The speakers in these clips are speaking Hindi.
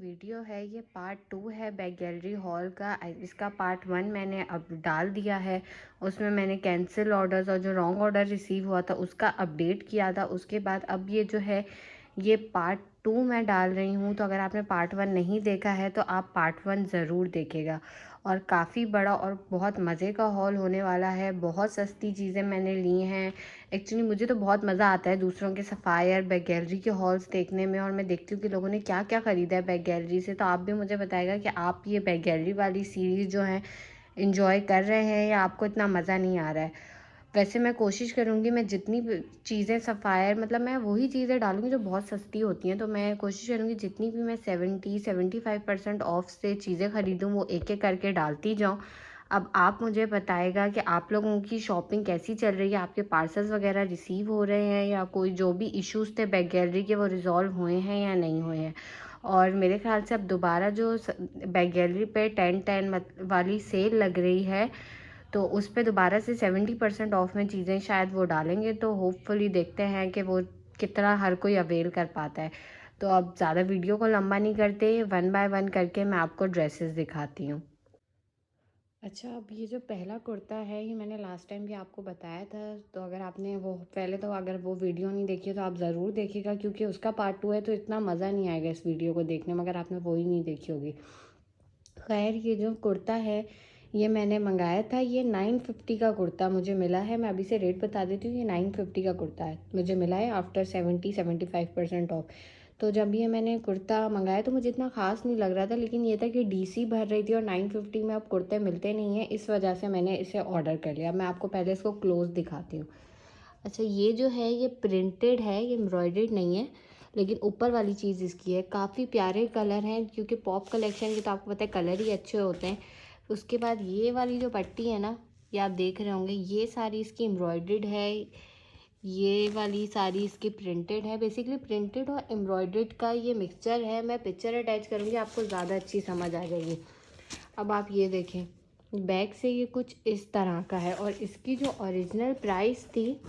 वीडियो है ये पार्ट 2 है बैक गैलरी हॉल का। इसका पार्ट 1 मैंने अब डाल दिया है। उसमें मैंने कैंसिल ऑर्डर्स और जो रॉन्ग ऑर्डर रिसीव हुआ था उसका अपडेट किया था। उसके बाद अब ये जो है ये पार्ट 2 मैं डाल रही हूँ। तो अगर आपने पार्ट 1 नहीं देखा है तो आप पार्ट 1 ज़रूर देखेगा। और काफ़ी बड़ा और बहुत मज़े का हॉल होने वाला है। बहुत सस्ती चीज़ें मैंने ली हैं। एक्चुअली मुझे तो बहुत मज़ा आता है दूसरों के सफ़ायर बैक गैलरी के हॉल्स देखने में, और मैं देखती हूँ कि लोगों ने क्या क्या ख़रीदा है बैक गैलरी से। तो आप भी मुझे बताएगा कि आप ये बैक गैलरी वाली सीरीज़ जो है इंजॉय कर रहे हैं या आपको इतना मज़ा नहीं आ रहा है। वैसे मैं कोशिश करूँगी मैं जितनी भी चीज़ें सफ़ायर मतलब मैं वही चीज़ें डालूँगी जो बहुत सस्ती होती हैं। तो मैं कोशिश करूँगी जितनी भी मैं 75% ऑफ से चीज़ें ख़रीदूँ वो एक एक करके डालती जाऊँ। अब आप मुझे बताएगा कि आप लोगों की शॉपिंग कैसी चल रही है, आपके पार्सल्स वगैरह रिसीव हो रहे हैं या कोई जो भी इश्यूज़ थे बैक गैलरी के वो रिज़ॉल्व हुए हैं या नहीं हुए हैं। और मेरे ख़्याल से अब दोबारा जो बैक गैलरी पे 10-10 वाली सेल लग रही है तो उस पे दोबारा से 70% ऑफ में चीज़ें शायद वो डालेंगे। तो होपफुली देखते हैं कि वो कितना हर कोई अवेल कर पाता है। तो अब ज़्यादा वीडियो को लंबा नहीं करते, 1 बाय 1 करके मैं आपको ड्रेसेस दिखाती हूँ। अच्छा, अब ये जो पहला कुर्ता है ये मैंने लास्ट टाइम भी आपको बताया था। तो अगर आपने वो पहले तो अगर वो वीडियो नहीं देखी है तो आप ज़रूर देखिएगा, क्योंकि उसका पार्ट 2 है तो इतना मज़ा नहीं आएगा इस वीडियो को देखने में अगर आपने वो ही नहीं देखी होगी। खैर, ये जो कुर्ता है ये मैंने मंगाया था। ये 950 का कुर्ता मुझे मिला है। मैं अभी से रेट बता देती हूँ। ये 950 का कुर्ता है, मुझे मिला है आफ्टर 75% ऑफ। तो जब ये मैंने कुर्ता मंगाया तो मुझे इतना ख़ास नहीं लग रहा था, लेकिन ये था कि डीसी भर रही थी और 950 में अब कुर्ते मिलते नहीं हैं, इस वजह से मैंने इसे ऑर्डर कर लिया। मैं आपको पहले इसको क्लोज़ दिखाती हूँ। अच्छा, ये जो है ये प्रिंटेड है, ये एम्ब्रॉयडर्ड नहीं है, लेकिन ऊपर वाली चीज़ इसकी है। काफ़ी प्यारे कलर हैं, क्योंकि पॉप कलेक्शन के तो आपको पता है कलर ही अच्छे होते हैं। उसके बाद ये वाली जो पट्टी है ना, ये आप देख रहे होंगे, ये सारी इसकी एम्ब्रॉयडर्ड है। ये वाली सारी इसकी प्रिंटेड है। बेसिकली प्रिंटेड और एम्ब्रॉयडर्ड का ये मिक्सचर है। मैं पिक्चर अटैच करूँगी, आपको ज़्यादा अच्छी समझ आ जाएगी। अब आप ये देखें, बैक से ये कुछ इस तरह का है और इसकी जो ओरिजिनल प्राइस थी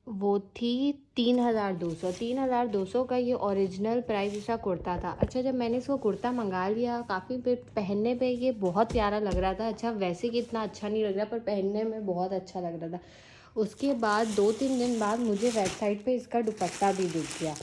वो थी 3200 का ये ओरिजिनल प्राइस इसका कुर्ता था। अच्छा, जब मैंने इसको कुर्ता मंगा लिया काफ़ी पे पहनने पे ये बहुत प्यारा लग रहा था। अच्छा, वैसे कि इतना अच्छा नहीं लग रहा पर पहनने में बहुत अच्छा लग रहा था। उसके बाद 2-3 दिन बाद मुझे वेबसाइट पे इसका दुपट्टा भी दिख गया।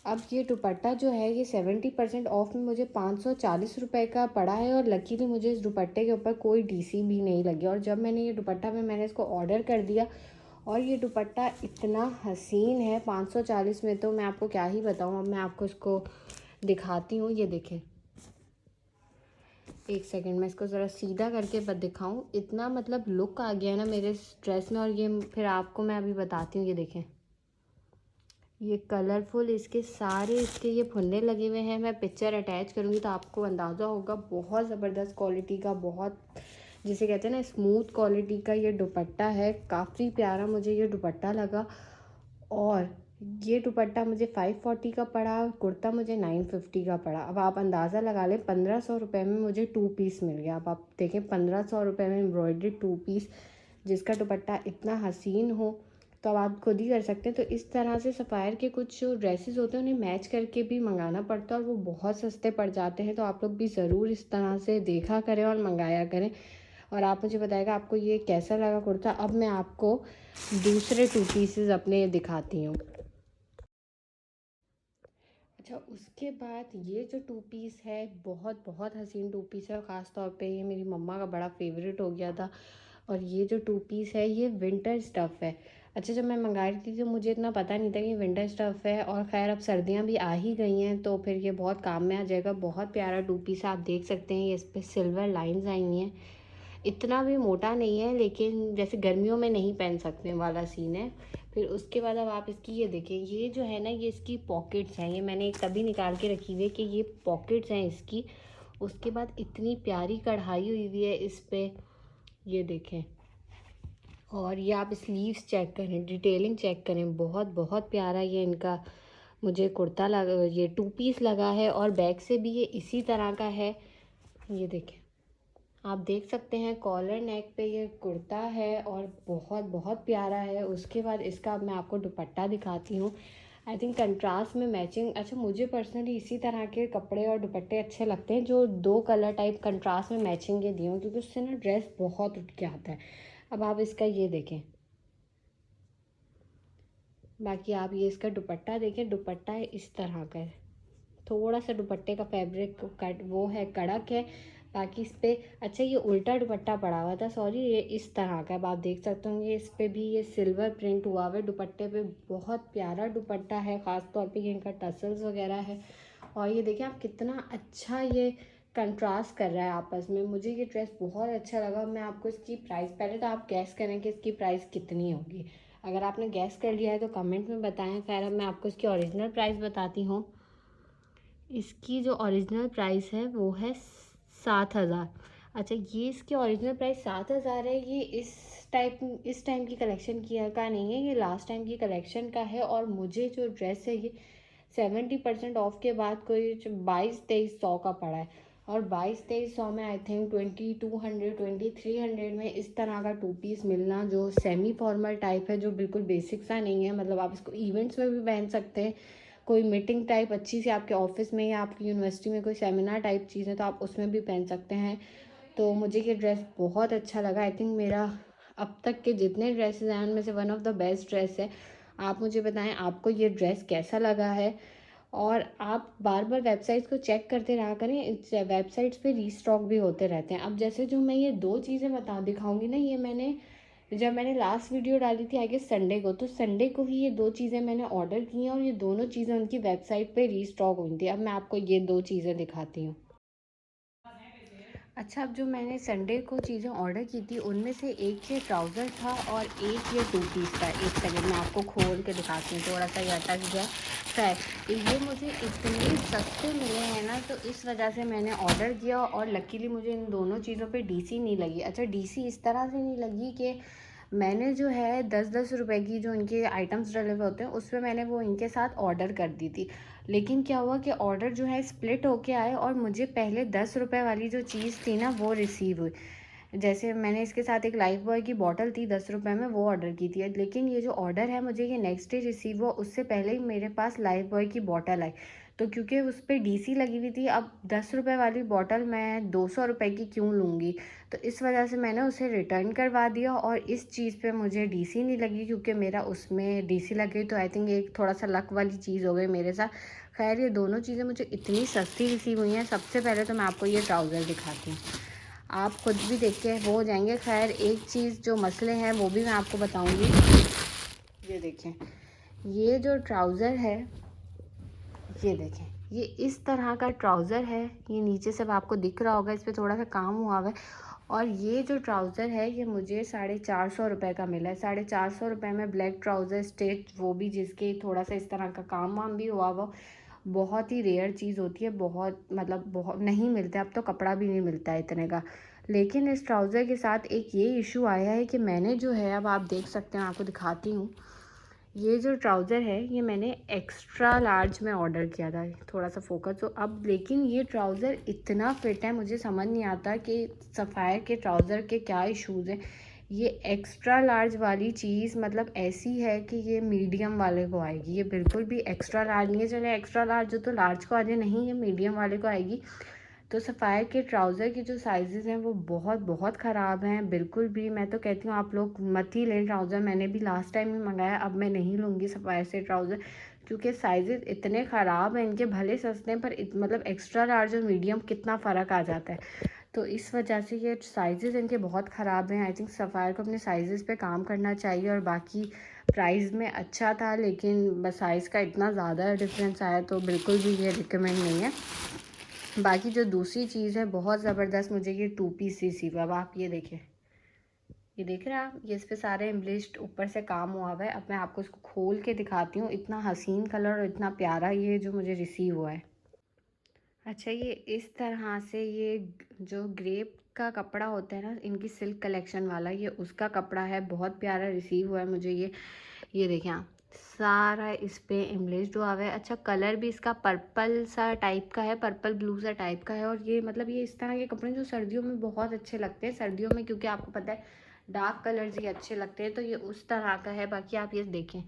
अब ये दुपट्टा जो है ये 70% ऑफ में मुझे 540 रुपये का पड़ा है, और लकीली मुझे इस दुपट्टे के ऊपर कोई डीसी भी नहीं लगी। और जब मैंने ये दुपट्टा मैंने इसको ऑर्डर कर दिया, और ये दुपट्टा इतना हसीन है 540 में, तो मैं आपको क्या ही बताऊँ। अब मैं आपको इसको दिखाती हूँ। ये देखें, एक सेकंड मैं इसको ज़रा सीधा करके दिखाऊँ। इतना मतलब लुक आ गया है ना मेरे इस ड्रेस में। और ये फिर आपको मैं अभी बताती हूँ। ये देखें, ये कलरफुल इसके ये फुन्ने लगे हुए हैं। मैं पिक्चर अटैच करूँगी तो आपको अंदाज़ा होगा। बहुत ज़बरदस्त क्वालिटी का, बहुत जिसे कहते हैं ना स्मूथ क्वालिटी का ये दुपट्टा है। काफ़ी प्यारा मुझे ये दुपट्टा लगा। और ये दुपट्टा मुझे 540 का पड़ा, कुर्ता मुझे 950 का पड़ा। अब आप अंदाज़ा लगा लें, 1500 रुपये में मुझे 2 पीस मिल गया। अब आप देखें, 1500 रुपये में एम्ब्रॉयडर्ड 2 पीस जिसका दुपट्टा इतना हसीन हो, तो अब आप खुद ही कर सकते हैं। तो इस तरह से सफ़ायर के कुछ जो ड्रेसेस होते हैं उन्हें मैच करके भी मंगाना पड़ता है और वो बहुत सस्ते पड़ जाते हैं। तो आप लोग भी ज़रूर इस तरह से देखा करें और मंगाया करें। और आप मुझे बताएगा आपको ये कैसा लगा कुर्ता। अब मैं आपको दूसरे 2 पीसेस अपने दिखाती हूँ। अच्छा, उसके बाद ये जो 2 पीस है बहुत बहुत हसीन 2 पीस है। ख़ास तौर पे ये मेरी मम्मा का बड़ा फेवरेट हो गया था। और ये जो 2 पीस है ये विंटर स्टफ़ है। अच्छा, जब मैं मंगा रही थी तो मुझे इतना पता नहीं था कि विंटर स्टफ़ है। और ख़ैर अब सर्दियाँ भी आ ही गई हैं तो फिर ये बहुत काम में आ जाएगा। बहुत प्यारा 2 पीस है, आप देख सकते हैं। ये इस पर सिल्वर लाइंस आई हुई हैं। इतना भी मोटा नहीं है, लेकिन जैसे गर्मियों में नहीं पहन सकते वाला सीन है। फिर उसके बाद अब आप इसकी ये देखिए, ये जो है ना ये इसकी पॉकेट्स हैं। ये मैंने तभी निकाल के रखी हुई है कि ये पॉकेट्स हैं इसकी। उसके बाद इतनी प्यारी कढ़ाई हुई हुई है इस पर, ये देखें। और ये आप स्लीव्स चेक करें, डिटेलिंग चेक करें, बहुत बहुत प्यारा ये इनका मुझे कुर्ता लगा, ये 2 पीस लगा है। और बैक से भी ये इसी तरह का है। ये देखें, आप देख सकते हैं कॉलर नेक पे ये कुर्ता है और बहुत बहुत प्यारा है। उसके बाद इसका अब मैं आपको दुपट्टा दिखाती हूँ। आई थिंक कंट्रास्ट में मैचिंग, अच्छा मुझे पर्सनली इसी तरह के कपड़े और दुपट्टे अच्छे लगते हैं जो 2 कलर टाइप कंट्रास्ट में मैचिंग के दिए हों, क्योंकि उससे ना ड्रेस बहुत उठ के आता है। अब आप इसका ये देखें, बाकी आप ये इसका दुपट्टा देखें, दुपट्टा इस तरह का है, थोड़ा सा दुपट्टे का फैब्रिक कट वो है, कड़क है। बाकी इस पर अच्छा ये उल्टा दुपट्टा पड़ा हुआ था, सॉरी, ये इस तरह का है। अब आप देख सकते होंगे इस पर भी ये सिल्वर प्रिंट हुआ हुआ है दुपट्टे पे, बहुत प्यारा दुपट्टा है। ख़ास तौर पे ये इनका टसल्स वगैरह है। और ये देखिए आप कितना अच्छा ये कंट्रास्ट कर रहा है आपस में। मुझे ये ड्रेस बहुत अच्छा लगा। मैं आपको इसकी प्राइस, पहले तो आप गैस करें कि इसकी प्राइस कितनी होगी। अगर आपने गैस कर लिया है तो कमेंट में बताएं। खैर अब मैं आपको इसकी ओरिजिनल प्राइस बताती हूँ। इसकी जो ओरिजिनल प्राइस है वो है 7,000। अच्छा ये इसकी ओरिजिनल प्राइस 7,000 है। ये इस टाइम की कलेक्शन की का नहीं है, ये लास्ट टाइम की कलेक्शन का है। और मुझे जो ड्रेस है ये 70% ऑफ के बाद कोई 22-23 सौ का पड़ा है। और 22-23 सौ में आई थिंक 2200 2300 में इस तरह का 2 पीस मिलना जो सेमी फॉर्मल टाइप है, जो बिल्कुल बेसिक सा नहीं है। मतलब आप इसको इवेंट्स में भी पहन सकते हैं, कोई मीटिंग टाइप अच्छी सी आपके ऑफिस में या आपकी यूनिवर्सिटी में कोई सेमिनार टाइप चीज़ है तो आप उसमें भी पहन सकते हैं। तो मुझे ये ड्रेस बहुत अच्छा लगा। आई थिंक मेरा अब तक के जितने ड्रेसेस हैं उनमें से one of the best dress है। आप मुझे बताएं आपको ये ड्रेस कैसा लगा है। और आप बार बार वेबसाइट्स को चेक करते रहा करें, वेबसाइट्स पे रीस्टॉक भी होते रहते हैं। अब जैसे जो मैं ये 2 चीज़ें दिखाऊंगी ना, ये जब मैंने लास्ट वीडियो डाली थी आई गेस संडे को, तो संडे को ही ये 2 चीज़ें मैंने ऑर्डर की हैं और ये दोनों चीज़ें उनकी वेबसाइट पे रीस्टॉक हुई थी। अब मैं आपको ये 2 चीज़ें दिखाती हूँ। अच्छा, अब जो मैंने संडे को चीज़ें ऑर्डर की थी उनमें से एक ये ट्राउज़र था और एक ये 2 पीस था। एक सेकंड मैं आपको खोल के दिखाती हूँ, थोड़ा सा ये अटक गया। खैर ये मुझे इतने सस्ते मिले हैं ना, तो इस वजह से मैंने ऑर्डर किया। और लकीली मुझे इन दोनों चीज़ों पे डीसी नहीं लगी। अच्छा डीसी इस तरह से नहीं लगी कि मैंने जो है 10-10 रुपए की जो इनके आइटम्स डले हुए होते हैं उस पर मैंने वो इनके साथ ऑर्डर कर दी थी। लेकिन क्या हुआ कि ऑर्डर जो है स्प्लिट होके आए और मुझे पहले 10 रुपए वाली जो चीज़ थी ना वो रिसीव हुई। जैसे मैंने इसके साथ एक लाइफ बॉय की बॉटल थी 10 रुपए में, वो ऑर्डर की थी। लेकिन ये जो ऑर्डर है मुझे ये नेक्स्ट डे रिसीव हुआ, उससे पहले ही मेरे पास लाइफ बॉय की बॉटल आई। तो क्योंकि उस पर डीसी लगी हुई थी, अब 10 रुपए वाली बॉटल मैं 200 रुपए की क्यों लूँगी, तो इस वजह से मैंने उसे रिटर्न करवा दिया। और इस चीज़ पे मुझे डीसी नहीं लगी क्योंकि मेरा उसमें डीसी लग गई। तो आई थिंक एक थोड़ा सा लक वाली चीज़ हो गई मेरे साथ। खैर ये दोनों चीज़ें मुझे इतनी सस्ती रिसीव हुई हैं। सबसे पहले तो मैं आपको ये ट्राउज़र दिखाती हूँ, आप खुद भी देख के वो हो जाएंगे। खैर एक चीज़ जो मसले हैं वो भी मैं आपको बताऊँगी। ये देखें, ये जो ट्राउज़र है, ये देखें, ये इस तरह का ट्राउज़र है। ये नीचे से आपको दिख रहा होगा, इस पर थोड़ा सा काम हुआ हुआ है। और ये जो ट्राउज़र है ये मुझे 450 रुपये का मिला है। 450 रुपये में ब्लैक ट्राउज़र स्ट्रेट, वो भी जिसके थोड़ा सा इस तरह का काम वाम भी हुआ हुआ। बहुत ही रेयर चीज़ होती है, बहुत मतलब बहुत नहीं मिलता, अब तो कपड़ा भी नहीं मिलता है इतने का। लेकिन इस ट्राउज़र के साथ एक ये इशू आया है कि मैंने जो है, अब आप देख सकते हैं, आपको दिखाती हूँ। ये जो ट्राउज़र है ये मैंने एक्स्ट्रा लार्ज में ऑर्डर किया था, थोड़ा सा फोकस हो अब। लेकिन ये ट्राउज़र इतना फिट है, मुझे समझ नहीं आता कि सफ़ायर के ट्राउज़र के क्या इश्यूज़ हैं। ये एक्स्ट्रा लार्ज वाली चीज़ मतलब ऐसी है कि ये मीडियम वाले को आएगी, ये बिल्कुल भी एक्स्ट्रा लार्ज नहीं है। चले एक्स्ट्रा लार्ज हो तो लार्ज को आ जाए, नहीं ये मीडियम वाले को आएगी। तो सफ़ायर के ट्राउज़र की जो साइज़ हैं वो बहुत बहुत ख़राब हैं, बिल्कुल भी। मैं तो कहती हूँ आप लोग मत ही लें ट्राउज़र। मैंने भी लास्ट टाइम ही मंगाया, अब मैं नहीं लूँगी सफ़ायर से ट्राउज़र, क्योंकि साइज़ इतने ख़राब हैं इनके। भले सस्ते हैं पर मतलब एक्स्ट्रा लार्ज और मीडियम कितना फ़र्क आ जाता है। तो इस वजह से ये साइज़ इनके बहुत ख़राब हैं। आई थिंक सफ़ायर को अपने साइज़ पे काम करना चाहिए। और बाकी प्राइस में अच्छा था, लेकिन बस साइज़ का इतना ज़्यादा डिफरेंस आया तो बिल्कुल भी ये रिकमेंड नहीं है। बाकी जो दूसरी चीज़ है बहुत ज़बरदस्त, मुझे ये 2 पीस रिसीव हुआ। अब आप ये देखें, ये देख रहे हैं आप, ये इस पे सारे एम्बलिश्ड ऊपर से काम हुआ हुआ है। अब मैं आपको इसको खोल के दिखाती हूँ। इतना हसीन कलर और इतना प्यारा ये जो मुझे रिसीव हुआ है। अच्छा ये इस तरह से, ये जो ग्रेप का कपड़ा होता है ना इनकी सिल्क कलेक्शन वाला, ये उसका कपड़ा है, बहुत प्यारा रिसीव हुआ है मुझे ये देखें आप, सारा इस पे एम्बलेस्ड हुआ है। अच्छा कलर भी इसका पर्पल सा टाइप का है, पर्पल ब्लू सा टाइप का है। और ये मतलब ये इस तरह के कपड़े जो सर्दियों में बहुत अच्छे लगते हैं, सर्दियों में क्योंकि आपको पता है डार्क कलर्स ही अच्छे लगते हैं, तो ये उस तरह का है। बाकी आप ये देखें,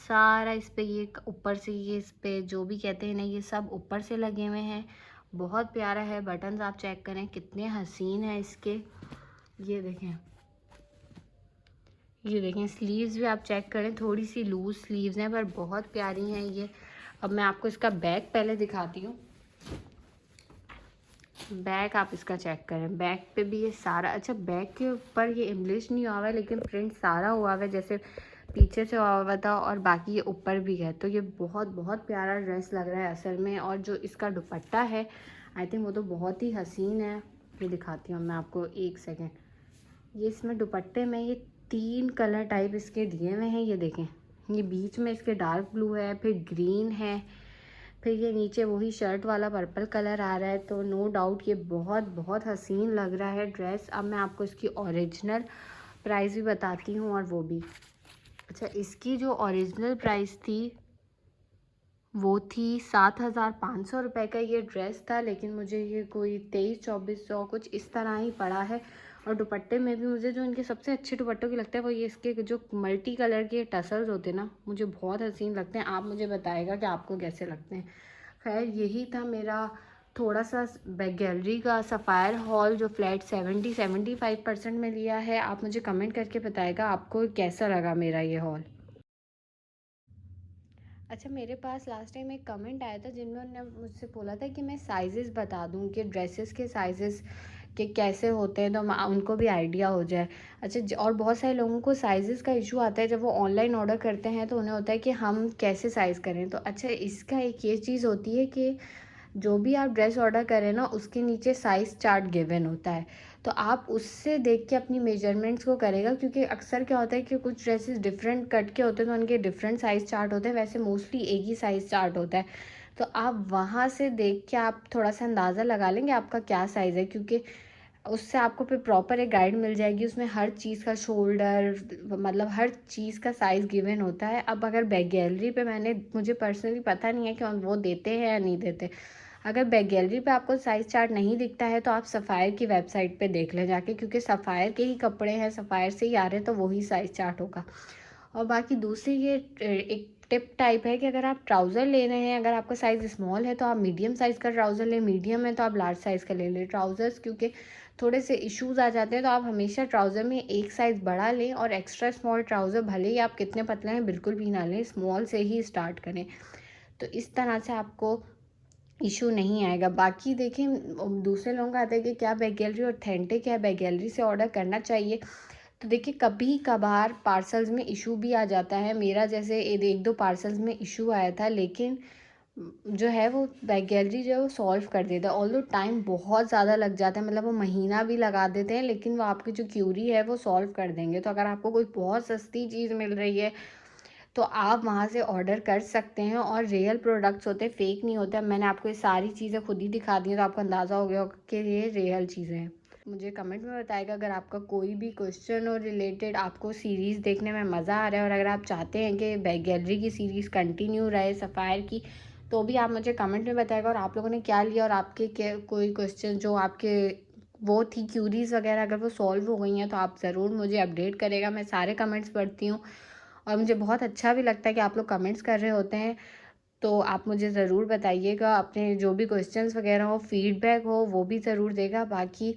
सारा इस पे ये ऊपर से ये इस पे जो भी कहते हैं ना ये सब ऊपर से लगे हुए हैं। बहुत प्यारा है। बटन्स आप चेक करें कितने हसीन हैं इसके। ये देखें, ये देखें स्लीव्स भी आप चेक करें, थोड़ी सी लूज स्लीव्स हैं पर बहुत प्यारी हैं ये। अब मैं आपको इसका बैक पहले दिखाती हूँ। बैक आप इसका चेक करें, बैक पे भी ये सारा, अच्छा बैक के ऊपर ये इंग्लिश नहीं हुआ हुआ है लेकिन प्रिंट सारा हुआ हुआ है जैसे पीछे से हुआ हुआ था, और बाकी ये ऊपर भी है। तो ये बहुत बहुत प्यारा ड्रेस लग रहा है असल में। और जो इसका दुपट्टा है आई थिंक वो तो बहुत ही हसीन है। ये दिखाती हूँ मैं आपको, एक सेकेंड। ये इसमें दुपट्टे में ये 3 कलर टाइप इसके दिए हुए हैं। ये देखें, ये बीच में इसके डार्क ब्लू है, फिर ग्रीन है, फिर ये नीचे वही शर्ट वाला पर्पल कलर आ रहा है। तो नो डाउट ये बहुत बहुत हसीन लग रहा है ड्रेस। अब मैं आपको इसकी ओरिजिनल प्राइस भी बताती हूँ, और वो भी, अच्छा इसकी जो ओरिजिनल प्राइस थी वो थी 7,500 रुपये का ये ड्रेस था, लेकिन मुझे ये कोई 2300-2400 कुछ इस तरह ही पड़ा है। और दुपट्टे में भी मुझे जो इनके सबसे अच्छे दुपट्टों की लगता है वो ये इसके जो मल्टी कलर के टसल्स होते हैं ना, मुझे बहुत हसीन लगते हैं। आप मुझे बताएगा कि आपको कैसे लगते हैं। खैर यही था मेरा थोड़ा सा बैग गैलरी का सफ़ायर हॉल जो फ्लैट 70-75% में लिया है। आप मुझे कमेंट करके बताएगा आपको कैसा लगा मेरा ये हॉल। अच्छा मेरे पास लास्ट टाइम एक कमेंट आया था जिन्होंने मुझसे बोला था कि मैं साइज़ेस बता दूं कि ड्रेसेस के साइज़ेस के कैसे होते हैं, तो उनको भी आइडिया हो जाए। अच्छा और बहुत सारे लोगों को साइज़ेस का इशू आता है जब वो ऑनलाइन ऑर्डर करते हैं, तो उन्हें होता है कि हम कैसे साइज़ करें। तो अच्छा इसका एक ये चीज़ होती है कि जो भी आप ड्रेस ऑर्डर करें ना उसके नीचे साइज़ चार्ट गिवन होता है, तो आप उससे देख के अपनी मेजरमेंट्स को करेगा। क्योंकि अक्सर क्या होता है कि कुछ ड्रेसेस डिफरेंट कट के होते हैं तो उनके डिफरेंट साइज़ चार्ट होते हैं, वैसे मोस्टली एक ही साइज़ चार्ट होता है। तो आप वहाँ से देख के आप थोड़ा सा अंदाज़ा लगा लेंगे आपका क्या साइज़ है, क्योंकि उससे आपको फिर प्रॉपर एक गाइड मिल जाएगी। उसमें हर चीज़ का शोल्डर मतलब हर चीज़ का साइज़ गिवन होता है। अब अगर बैग गैलरी पे मुझे पर्सनली पता नहीं है कि वो देते हैं या नहीं देते। अगर बैग गैलरी पे आपको साइज़ चार्ट नहीं दिखता है तो आप सफ़ायर की वेबसाइट पे देख लें जाके, क्योंकि सफ़ायर के ही कपड़े हैं, सफ़ायर से ही आ रहे हैं, तो वही साइज़ चार्ट होगा। और बाकी दूसरी ये एक टिप टाइप है कि अगर आप ट्राउज़र ले रहे हैं, अगर आपका साइज़ स्मॉल है तो आप मीडियम साइज़ का ट्राउज़र लें, मीडियम है तो आप लार्ज साइज़ का ले लें ट्राउज़र्स, क्योंकि थोड़े से इश्यूज़ आ जाते हैं। तो आप हमेशा ट्राउज़र में एक साइज़ बड़ा लें, और एक्स्ट्रा स्मॉल ट्राउज़र भले ही आप कितने पतले हैं बिल्कुल भी ना लें, स्मॉल से ही स्टार्ट करें। तो इस तरह से आपको इशू नहीं आएगा। बाकी देखें दूसरे लोगों का आता है कि क्या बैग गैलरी ऑथेंटिक है, बैग गैलरी से ऑर्डर करना चाहिए। तो देखिए कभी कभार पार्सल्स में इशू भी आ जाता है। मेरा जैसे एक दो पार्सल्स में इशू आया था, लेकिन जो है वो बैग गैलरी जो है वो सॉल्व कर देता है। ऑल्दो टाइम बहुत ज़्यादा लग जाता है, मतलब वो महीना भी लगा देते हैं, लेकिन वो आपकी जो क्यूरी है वो सॉल्व कर देंगे। तो अगर आपको कोई बहुत सस्ती चीज़ मिल रही है तो आप वहाँ से ऑर्डर कर सकते हैं, और रियल प्रोडक्ट्स होते हैं, फेक नहीं होते। अब मैंने आपको ये सारी चीज़ें खुद ही दिखा दी हैं तो आपको अंदाज़ा हो गया होगा कि ये रियल चीज़ें हैं। मुझे कमेंट में बताएगा अगर आपका कोई भी क्वेश्चन और रिलेटेड आपको सीरीज़ देखने में मज़ा आ रहा है, और अगर आप चाहते हैं कि बैग गैलरी की सीरीज़ कंटिन्यू रहे सफ़ायर की, तो भी आप मुझे कमेंट में बताएगा। और आप लोगों ने क्या लिया और आपके क्या कोई क्वेश्चन जो आपके वो थी क्यूरीज़ वगैरह अगर वो सॉल्व हो गई हैं तो आप ज़रूर मुझे अपडेट करेगा। मैं सारे कमेंट्स पढ़ती हूँ और मुझे बहुत अच्छा भी लगता है कि आप लोग कमेंट्स कर रहे होते हैं। तो आप मुझे ज़रूर बताइएगा, अपने जो भी क्वेश्चंस वगैरह हो, फीडबैक हो, वो भी ज़रूर देगा। बाकी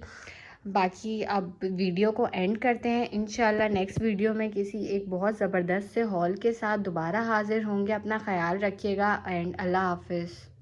बाकी अब वीडियो को एंड करते हैं। इंशाल्लाह नेक्स्ट वीडियो में किसी एक बहुत ज़बरदस्त से हॉल के साथ दोबारा हाज़िर होंगे। अपना ख़्याल रखिएगा एंड अल्लाह हाफ़िज़।